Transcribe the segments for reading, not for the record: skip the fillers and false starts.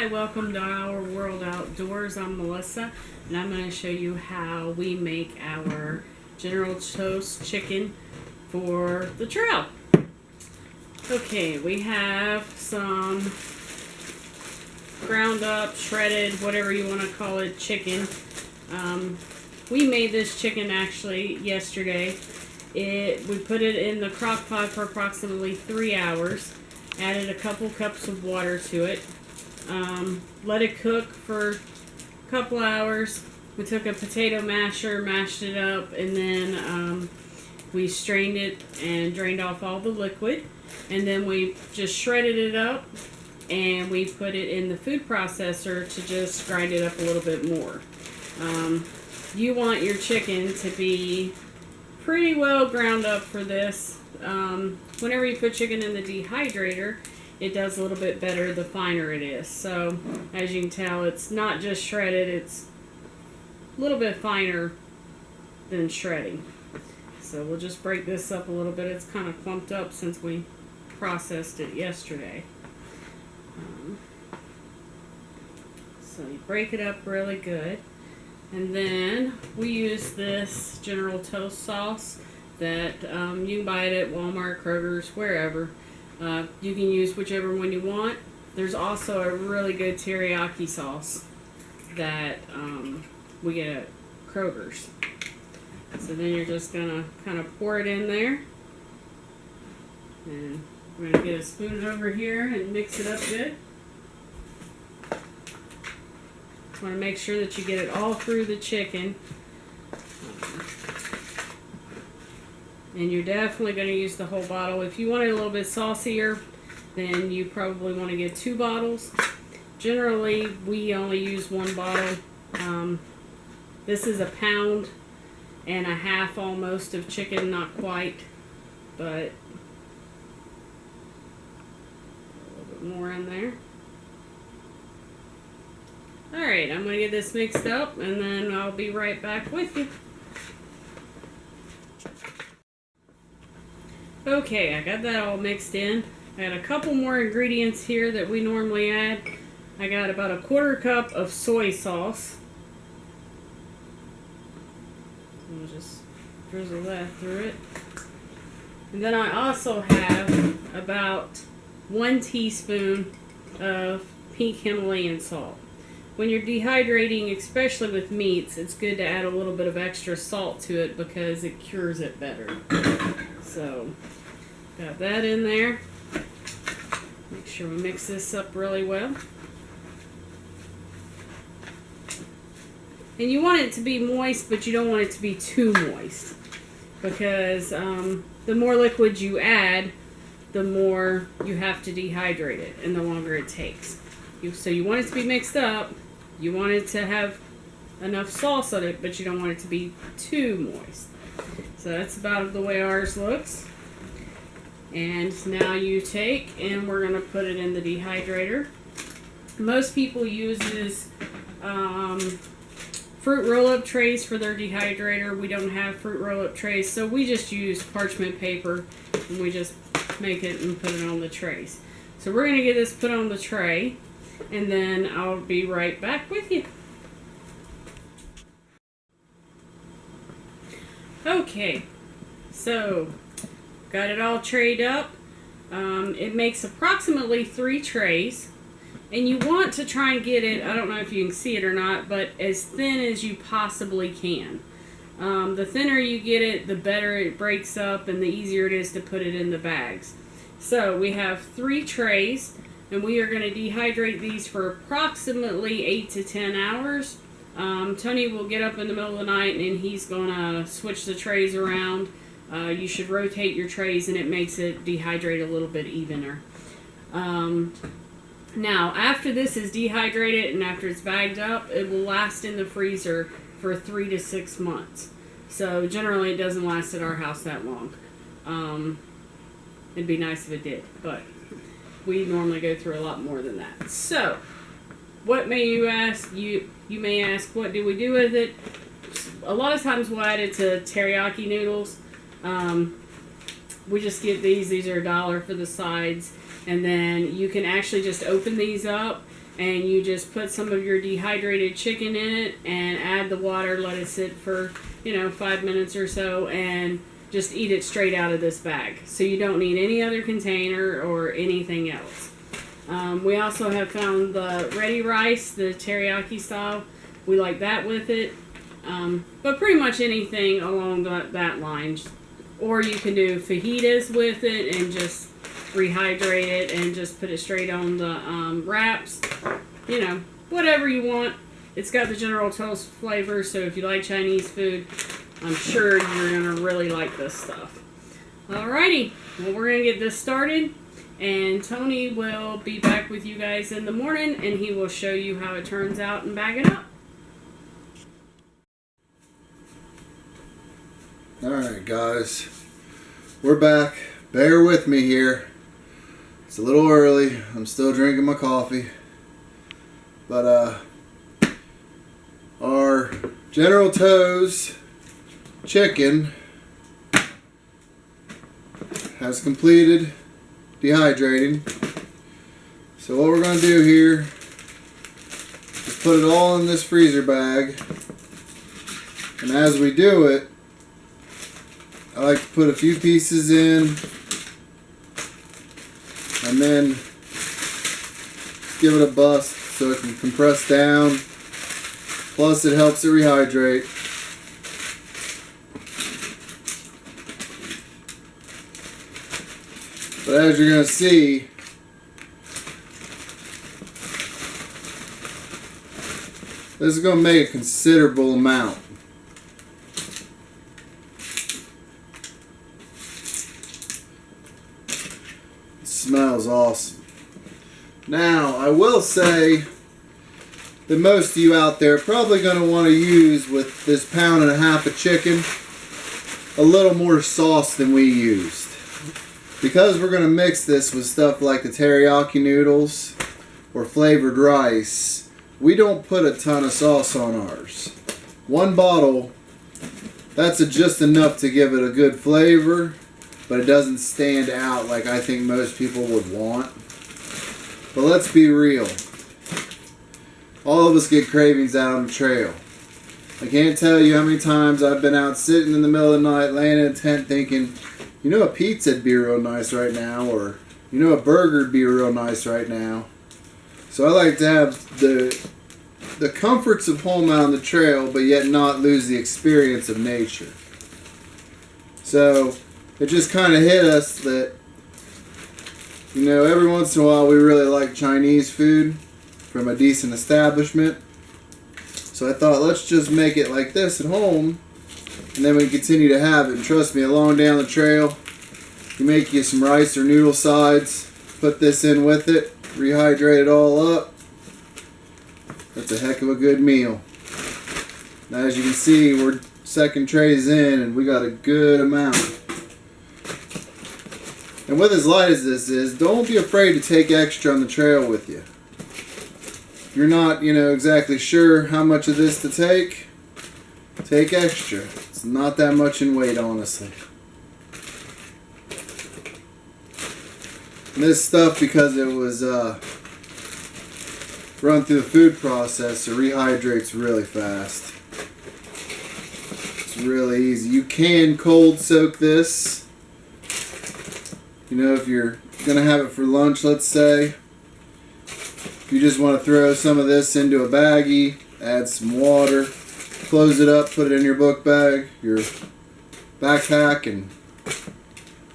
Hi, welcome to our world outdoors. I'm Melissa, and I'm going to show you how we make our General Toast chicken for the trail. Okay, we have some ground up, shredded, whatever you want to call it, chicken. We made this chicken actually yesterday. We put it in the crock pot for approximately 3 hours. Added a couple cups of water to it. Let it cook for a couple hours. We took a potato masher, mashed it up, and then we strained it and drained off all the liquid. And then we just shredded it up and we put it in the food processor to just grind it up a little bit more. You want your chicken to be pretty well ground up for this. Whenever you put chicken in the dehydrator, it does a little bit better the finer it is. So as you can tell, it's not just shredded, it's a little bit finer than shredding. So we'll just break this up a little bit. It's kind of clumped up since we processed it yesterday. So you break it up really good. And then we use this General Toast sauce that you can buy it at Walmart, Kroger's, wherever. You can use whichever one you want. There's also a really good teriyaki sauce that we get at Kroger's. So then you're just going to kind of pour it in there. And we're going to get a spoon over here and mix it up good. Just want to make sure that you get it all through the chicken. And you're definitely going to use the whole bottle. If you want it a little bit saucier, then you probably want to get 2 bottles. Generally, we only use 1 bottle. This is 1.5 pounds almost of chicken, not quite, but a little bit more in there. Alright, I'm going to get this mixed up and then I'll be right back with you. Okay, I got that all mixed in. I got a couple more ingredients here that we normally add. I got about a 1/4 cup of soy sauce. We'll just drizzle that through it. And then I also have about 1 teaspoon of pink Himalayan salt. When you're dehydrating, especially with meats, it's good to add a little bit of extra salt to it because it cures it better. So, got that in there. Make sure we mix this up really well. And you want it to be moist, but you don't want it to be too moist. Because the more liquid you add, the more you have to dehydrate it and the longer it takes. So you want it to be mixed up. You want it to have enough sauce on it, but you don't want it to be too moist. So that's about the way ours looks. And now you take and we're going to put it in the dehydrator. Most people use fruit roll-up trays for their dehydrator. We don't have fruit roll-up trays, so we just use parchment paper and we just make it and put it on the trays. So we're going to get this put on the tray and then I'll be right back with you. Okay, so got it all trayed up. It makes approximately 3 trays, and you want to try and get it, I don't know if you can see it or not, but as thin as you possibly can. The thinner you get it, the better it breaks up and the easier it is to put it in the bags. So we have 3 trays, and we are going to dehydrate these for approximately 8 to 10 hours. Tony will get up in the middle of the night and he's going to switch the trays around. You should rotate your trays and it makes it dehydrate a little bit evener. Now, after this is dehydrated and after it's bagged up, it will last in the freezer for 3 to 6 months. So generally it doesn't last at our house that long. It'd be nice if it did, but we normally go through a lot more than that. So, what may you ask? You may ask, what do we do with it? A lot of times we'll add it to teriyaki noodles. We just get these. These are $1 for the sides. And then you can actually just open these up and you just put some of your dehydrated chicken in it and add the water, let it sit for 5 minutes or so, and just eat it straight out of this bag. So you don't need any other container or anything else. We also have found the ready rice, the teriyaki style. We like that with it. But pretty much anything along that line. Or you can do fajitas with it and just rehydrate it and just put it straight on the wraps. Whatever you want. It's got the General Toast flavor, so if you like Chinese food, I'm sure you're going to really like this stuff. Alrighty, well, we're going to get this started, and Tony will be back with you guys in the morning, and he will show you how it turns out and bag it up. Alright guys, we're back. Bear with me here. It's a little early. I'm still drinking my coffee. But our General Tso's chicken has completed dehydrating. So what we're going to do here is put it all in this freezer bag. And as we do it, I like to put a few pieces in and then give it a bust so it can compress down. Plus it helps it rehydrate. But as you're going to see, this is going to make a considerable amount. Smells awesome. Now, I will say that most of you out there are probably going to want to use, with this 1.5 pounds of chicken, a little more sauce than we used. Because we're going to mix this with stuff like the teriyaki noodles or flavored rice, we don't put a ton of sauce on ours. One bottle, that's just enough to give it a good flavor, but it doesn't stand out like I think most people would want. But let's be real. All of us get cravings out on the trail. I can't tell you how many times I've been out sitting in the middle of the night, laying in a tent thinking, a pizza'd be real nice right now, or a burger'd be real nice right now. So I like to have the comforts of home out on the trail, but yet not lose the experience of nature. So it just kind of hit us that, every once in a while we really like Chinese food from a decent establishment. So I thought, let's just make it like this at home, and then we continue to have it. And trust me, along down the trail, you make you some rice or noodle sides, put this in with it, rehydrate it all up. That's a heck of a good meal. Now as you can see, we're second trays in, and we got a good amount. And with as light as this is, don't be afraid to take extra on the trail with you. If you're not, exactly sure how much of this to take extra. It's not that much in weight, honestly. And this stuff, because it was run through the food processor, rehydrates really fast. It's really easy. You can cold soak this. If you're going to have it for lunch, let's say. If you just want to throw some of this into a baggie, add some water, close it up, put it in your book bag, your backpack, and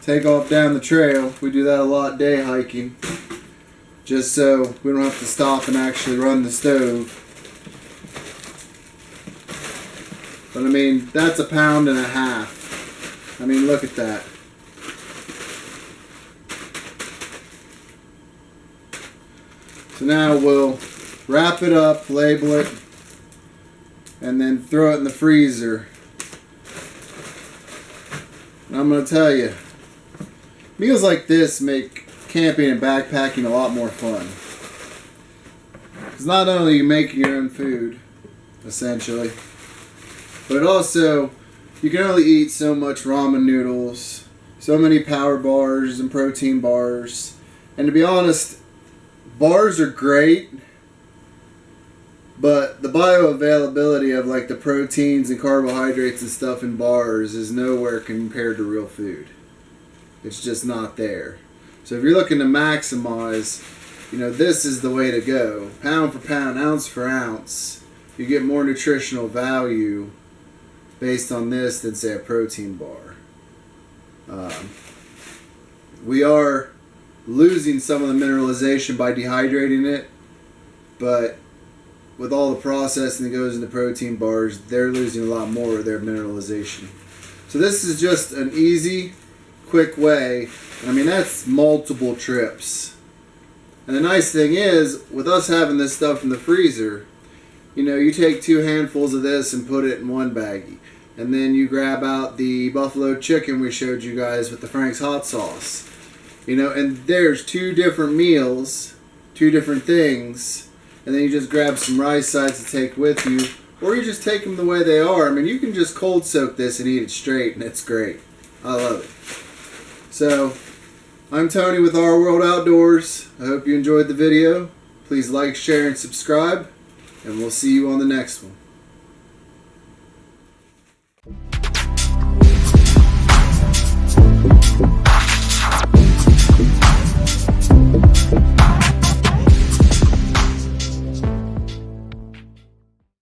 take off down the trail. We do that a lot day hiking, just so we don't have to stop and actually run the stove. But that's 1.5 pounds. Look at that. So now we'll wrap it up, label it, and then throw it in the freezer. And I'm going to tell you, meals like this make camping and backpacking a lot more fun. Because not only are you making your own food, essentially, but also, you can only eat so much ramen noodles, so many power bars and protein bars. And to be honest, bars are great, But the bioavailability of like the proteins and carbohydrates and stuff in bars is nowhere compared to real food. It's just not there. So if you're looking to maximize, this is the way to go. Pound for pound, ounce for ounce, you get more nutritional value based on this than say a protein bar. We are losing some of the mineralization by dehydrating it, but with all the processing that goes into protein bars, they're losing a lot more of their mineralization. So this is just an easy, quick way. I mean, that's multiple trips. And the nice thing is, with us having this stuff in the freezer, you take 2 handfuls of this and put it in one baggie. And then you grab out the buffalo chicken we showed you guys with the Frank's hot sauce. And there's 2 different meals, 2 different things. And then you just grab some rice sides to take with you. Or you just take them the way they are. I mean, you can just cold soak this and eat it straight, and it's great. I love it. So, I'm Tony with Our World Outdoors. I hope you enjoyed the video. Please like, share, and subscribe. And we'll see you on the next one.